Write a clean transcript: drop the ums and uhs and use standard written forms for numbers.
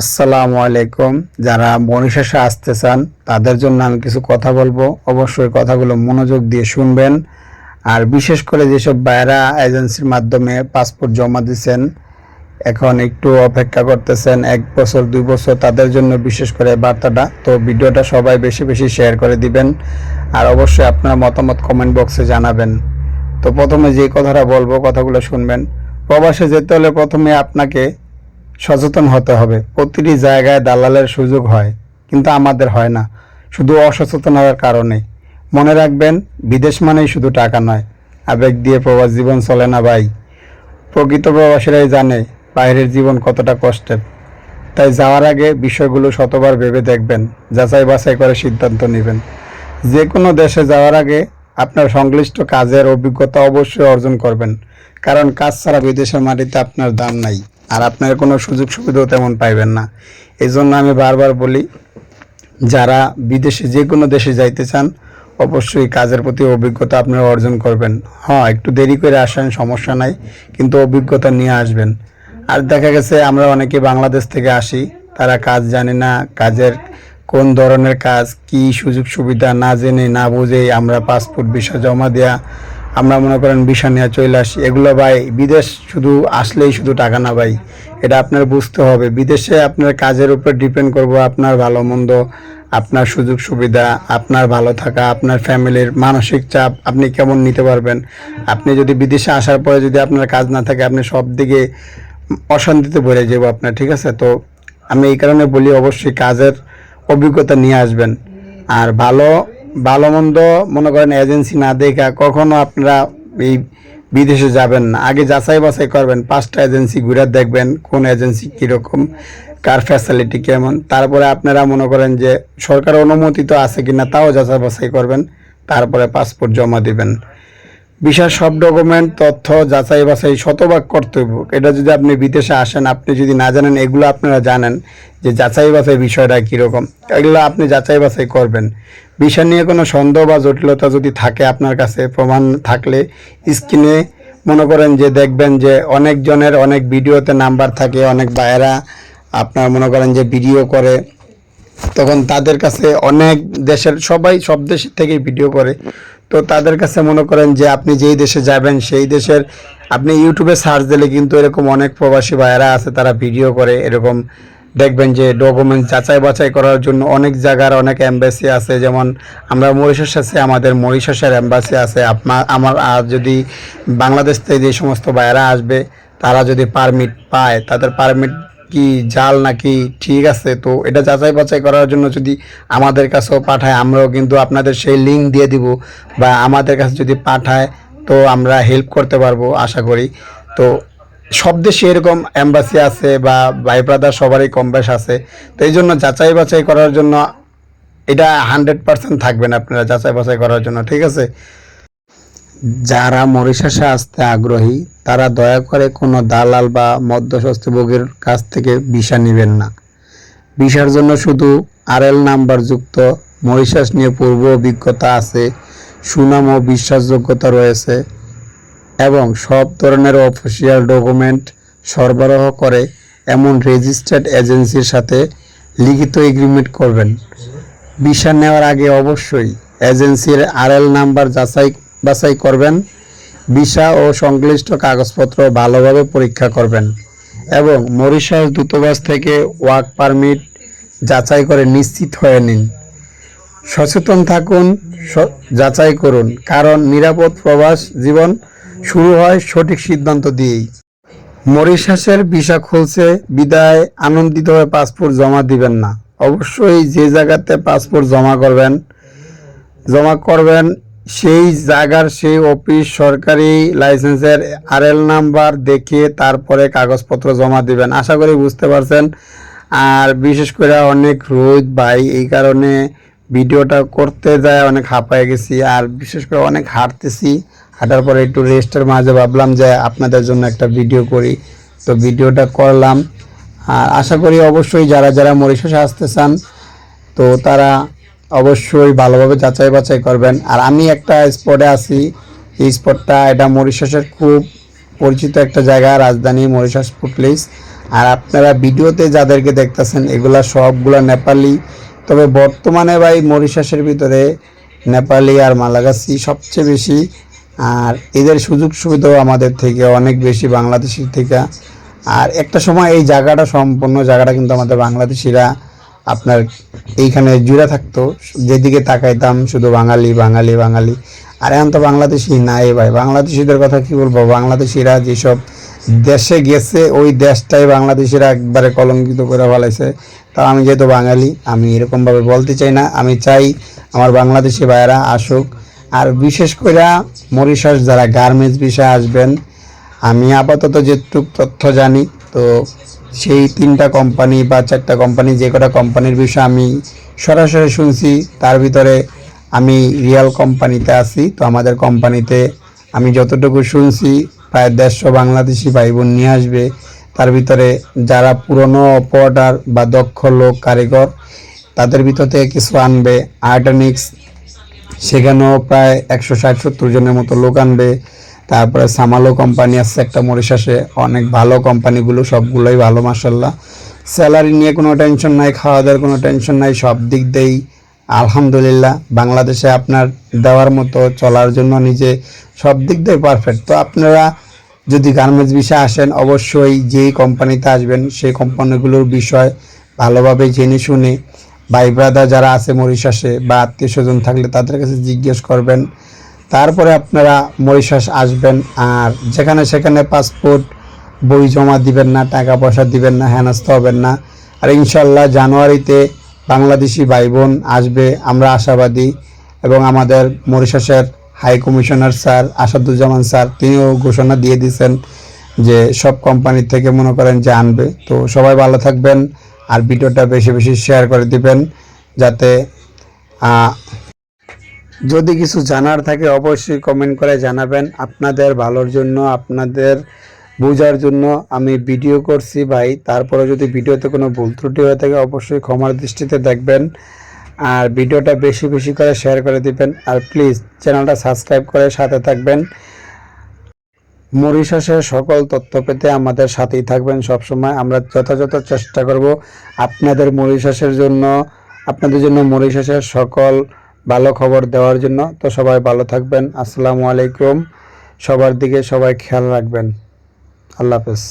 আসসালামু আলাইকুম। যারা মরিশাসে আসতে চান তাদের জন্য আমি কিছু কথা বলবো, অবশ্যই কথাগুলো মনোযোগ দিয়ে শুনবেন। আর বিশেষ করে যেসব ভাইয়েরা এজেন্সির মাধ্যমে পাসপোর্ট জমা দিয়েছেন, এখন একটু অপেক্ষা করতেছেন 1 বছর 2 বছর, তাদের জন্য বিশেষ করে বার্তাটা। তো ভিডিওটা সবাই বেশি বেশি শেয়ার করে দিবেন, আর অবশ্যই আপনার মতামত কমেন্ট বক্সে জানাবেন। তো প্রথমে যে কথাটা বলবো, কথাগুলো শুনবেন। প্রবাসে যেতে হলে প্রথমে আপনাকে সচেতন হতে হবে। প্রতিটি জায়গায় দালালের সুযোগ হয়, কিন্তু আমাদের হয় না, শুধু অসচেতন হওয়ার কারণে। মনে রাখবেন, বিদেশ মানেই শুধু টাকা নয়, আবেগ দিয়ে প্রবাস জীবন চলে না ভাই। প্রকৃত প্রবাসীরাই জানে বাইরের জীবন কতটা কষ্টের। তাই যাওয়ার আগে বিষয়গুলো শতবার ভেবে দেখবেন, যাচাই বাছাই করে সিদ্ধান্ত নেবেন। যে কোনো দেশে যাওয়ার আগে আপনার সংশ্লিষ্ট কাজের অভিজ্ঞতা অবশ্যই অর্জন করবেন, কারণ কাজ ছাড়া বিদেশের মাটিতে আপনার দাম নাই, আর আপনার কোনো সুযোগ সুবিধাও তেমন পাইবেন না। এই জন্য আমি বারবার বলি, যারা বিদেশে যে কোনো দেশে যাইতে চান অবশ্যই কাজের প্রতি অভিজ্ঞতা আপনারা অর্জন করবেন। হ্যাঁ, একটু দেরি করে আসেন, সমস্যা নাই, কিন্তু অভিজ্ঞতা নিয়ে আসবেন। আর দেখা গেছে আমরা অনেকে বাংলাদেশ থেকে আসি, তারা কাজ জানে না, কাজের কোন ধরনের কাজ, কি সুযোগ সুবিধা না জেনে না বুঝেই আমরা পাসপোর্ট ভিসা জমা দেওয়া, আমরা মনে করেন ভিসা নিয়ে চলে আসি। এগুলো ভাই, বিদেশ শুধু আসলেই শুধু টাকা না ভাই, এটা আপনার বুঝতে হবে। বিদেশে আপনার কাজের উপর ডিপেন্ড করবো আপনার ভালো মন্দ, আপনার সুযোগ সুবিধা, আপনার ভালো থাকা, আপনার ফ্যামিলির মানসিক চাপ আপনি কেমন নিতে পারবেন। আপনি যদি বিদেশে আসার পরে যদি আপনার কাজ না থাকে, আপনি সব দিকে অশান্তিতে ভরে যাবো আপনার, ঠিক আছে? তো আমি এই কারণে বলি, অবশ্যই কাজের অভিজ্ঞতা নিয়ে আসবেন। আর ভালো ভালো মন্দ মনে করেন এজেন্সি না দেখা কখনো আপনারা এই বিদেশে যাবেন না। আগে যাচাই বাছাই করবেন, 5টা এজেন্সি ঘুরে দেখবেন কোন এজেন্সি কীরকম, কার ফ্যাসিলিটি কেমন। তারপরে আপনারা মনে করেন যে সরকার অনুমোদিত আছে কিনা তাও যাচাই বাছাই করবেন, তারপরে পাসপোর্ট জমা দিবেন। ভিসার সব ডকুমেন্ট তথ্য যাচাই বাছাই শতভাগ কর্তব্য। এটা যদি আপনি বিদেশে আসেন, আপনি যদি না জানেন, এগুলো আপনারা জানেন যে যাচাই বাছাই বিষয়টা কীরকম, এগুলো আপনি যাচাই বাছাই করবেন। ভিসা নিয়ে কোনো সন্দেহ বা জটিলতা যদি থাকে আপনার কাছে, প্রমাণ থাকলে স্ক্রিনে মনে করেন যে দেখবেন যে অনেকজনের অনেক ভিডিওতে নাম্বার থাকে, অনেক ভাইয়েরা আপনার মনে করেন যে ভিডিও করে, তখন তাদের কাছে অনেক দেশের সবাই সব দেশের থেকেই ভিডিও করে। তো তাদের কাছে মনে করেন যে আপনি যেই দেশে যাবেন সেই দেশের, আপনি ইউটিউবে সার্চ দিলে কিন্তু এরকম অনেক প্রবাসী ভাইয়েরা আছে, তারা ভিডিও করে এরকম। দেখবেন যে ডকুমেন্ট যাচাই বাছাই করার জন্য অনেক জায়গার অনেক এম্বাসি আছে, যেমন আমরা মরিশাস আছে, আমাদের মরিশাসের এম্বাসি আছে। আমার আর যদি বাংলাদেশ থেকে যে সমস্ত ভাইয়েরা আসবে, তারা যদি পারমিট পায়, তাদের পারমিট কি জাল নাকি ঠিক আছে, তো এটা যাচাই বাছাই করার জন্য যদি আমাদের কাছেও পাঠায়, আমরাও কিন্তু আপনাদের সেই লিঙ্ক দিয়ে দিব, বা আমাদের কাছে যদি পাঠায় তো আমরা হেল্প করতে পারবো আশা করি। তো সব দেশে এরকম এম্বাসি আছে, বা ভাই ব্রাদার সবারই কম বেশ আছে। তো এই জন্য যাচাই বাছাই করার জন্য এটা 100% থাকবেন আপনারা যাচাই বাছাই করার জন্য, ঠিক আছে? যারা মরিশাসে আসতে আগ্রহী তারা দয়া করে কোনো দালাল বা মধ্যস্বত্বভোগীর কাছ থেকে ভিসা নেবেন না। ভিসার জন্য শুধু আরএল নাম্বার যুক্ত, মরিশাস নিয়ে পূর্ব অভিজ্ঞতা আছে, সুনাম ও বিশ্বাসযোগ্যতা রয়েছে এবং সব ধরনের অফিসিয়াল ডকুমেন্ট সরবরাহ করে এমন রেজিস্টার্ড এজেন্সির সাথে লিখিত এগ্রিমেন্ট করবেন। ভিসা নেওয়ার আগে অবশ্যই এজেন্সির আরএল নাম্বার যাচাই বাছাই করবেন, ভিসা ও সংশ্লিষ্ট কাগজপত্র ভালোভাবে পরীক্ষা করবেন এবং মরিশাস দূতাবাস থেকে ওয়ার্ক পারমিট যাচাই করে নিশ্চিত হয়ে নিন। সচেতন থাকুন, যাচাই করুন, কারণ নিরাপদ প্রবাস জীবন শুরু হয় সঠিক সিদ্ধান্ত দিয়েই। মরিশাসের ভিসা খুলছে বিদায় আনন্দিত হয়ে পাসপোর্ট জমা দিবেন না। অবশ্যই যে জায়গাতে পাসপোর্ট জমা করবেন সেই জায়গার সেই অফিস সরকারি লাইসেন্সের আরএল নাম্বার দেখিয়ে তারপরে কাগজপত্র জমা দিবেন। আশা করি বুঝতে পারছেন। আর বিশেষ করে অনেক রোদ ভাই, এই কারণে ভিডিওটা করতে যায় অনেক হাঁপায়ে গেছি, আর বিশেষ করে অনেক হাঁটতেছি। হাঁটার পরে একটু রেস্টের মাঝে ভাবলাম যে আপনাদের জন্য একটা ভিডিও করি, তো ভিডিওটা করলাম। আর আশা করি অবশ্যই যারা যারা মরিশাসে আসতে চান, তো তারা অবশ্যই ভালোভাবে যাচাই বাছাই করবেন। আর আমি একটা স্পটে আছি, এই স্পটটা এটা মরিশাসের খুব পরিচিত একটা জায়গা, রাজধানী মরিশাস ফুড প্লেস। আর আপনারা ভিডিওতে যাদেরকে দেখতেছেন এগুলা সবগুলা নেপালি। তবে বর্তমানে ভাই মরিশাসের ভিতরে নেপালি আর মালাগাসি সবচেয়ে বেশি, আর এদের সুযোগ সুবিধাও আমাদের থেকে অনেক বেশি বাংলাদেশের থেকে। আর একটা সময় এই জায়গাটা সম্পূর্ণ জায়গাটা কিন্তু আমাদের বাংলাদেশিরা আপনার এইখানে জুড়ে থাকতো, যেদিকে তাকাইতাম শুধু বাঙালি বাঙালি বাঙালি। আর এখন তো বাংলাদেশি নাই ভাই, বাংলাদেশিদের কথা কি বলবো, বাংলাদেশিরা যেসব দেশে গেছে ওই দেশটাই বাংলাদেশিরা একবারে কলঙ্কিত করে ফেলাইছে। তা আমি যেহেতু বাঙালি আমি এরকমভাবে বলতে চাই না, আমি চাই আমার বাংলাদেশি ভাইয়েরা আসুক। আর বিশেষ করে মরিশাস যারা গার্মেন্টস বিষয়ে আসবেন, আমি আপাতত যেটুক তথ্য জানি তো সেই 3টা কোম্পানি বা 4টা কোম্পানি, যে কটা কোম্পানির বিষয়ে আমি সরাসরি শুনছি তার ভিতরে আমি রিয়াল কোম্পানিতে আছি। তো আমাদের কোম্পানিতে আমি যতটুকু শুনছি প্রায় 150 বাংলাদেশি ভাই বোন নিয়ে আসবে। তার ভিতরে যারা পুরনো অপারেটর বা দক্ষ লোক কারিগর তাদের ভিতর থেকে কিছু আনবে। আর্টানিক্স সেখানেও প্রায় 160-70 জনের মতো লোক আনবে। তারপরে সামালো কোম্পানি আছে একটা মরিশাসে, অনেক ভালো কোম্পানিগুলো, সবগুলোই ভালো মাশাল্লাহ। স্যালারি নিয়ে কোনো টেনশন নাই, খাওয়া দাওয়ার কোনো টেনশন নাই, সব দিক দিয়েই আলহামদুলিল্লাহ বাংলাদেশে আপনার দেওয়ার মতো, চলার জন্য নিজে সব দিক দিয়ে পারফেক্ট। তো আপনারা যদি গার্মেন্টস বিষয়ে আসেন অবশ্যই যেই কোম্পানিতে আসবেন সেই কোম্পানিগুলোর বিষয় ভালোভাবে জেনে শুনে, ভাই ব্রাদার যারা আছে মরিশাসে বা আত্মীয় স্বজন থাকলে তাদের কাছে জিজ্ঞেস করবেন, তারপরে আপনারা মরিশাস আসবেন। আর যেখানে সেখানে পাসপোর্ট বই জমা দিবেন না, টাকা পয়সা দিবেন না, হেনস্থা হবেন না। আর ইনশাল্লাহ জানুয়ারিতে বাংলাদেশি ভাই বোন আসবে, আমরা আশাবাদী। এবং আমাদের মরিশাসের high commissioner sir Asaduzzaman sir তিনিও ঘোষণা দিয়ে দিয়েছেন যে সব কোম্পানি থেকে মনে করেন যে আনবে। তো সবাই ভালো থাকবেন আর ভিডিওটা বেশি বেশি শেয়ার করে দিবেন, যাতে যদি কিছু জানার থাকে অবশ্যই কমেন্ট করে জানাবেন। আপনাদের ভালোর জন্য, আপনাদের বোঝার জন্য আমি ভিডিও করছি ভাই। তারপরে যদি ভিডিওতে কোনো ভুল ত্রুটি হয়ে থাকে অবশ্যই ক্ষমার দৃষ্টিতে দেখবেন। আর ভিডিওটা বেশি বেশি করে শেয়ার করে দিবেন। আর প্লিজ চ্যানেলটা সাবস্ক্রাইব করে সাথে থাকবেন। মরিশাসের সকল তথ্য পেতে আমাদের সাথেই থাকবেন সবসময়। আমরা যথাযথ চেষ্টা করব আপনাদের মরিশাসের জন্য, আপনাদের জন্য মরিশাসের সকল ভালো খবর দেওয়ার জন্য। তো সবাই ভালো থাকবেন। আসসালামু আলাইকুম। সবার দিকে সবাই খেয়াল রাখবেন। আল্লাহ হাফেজ।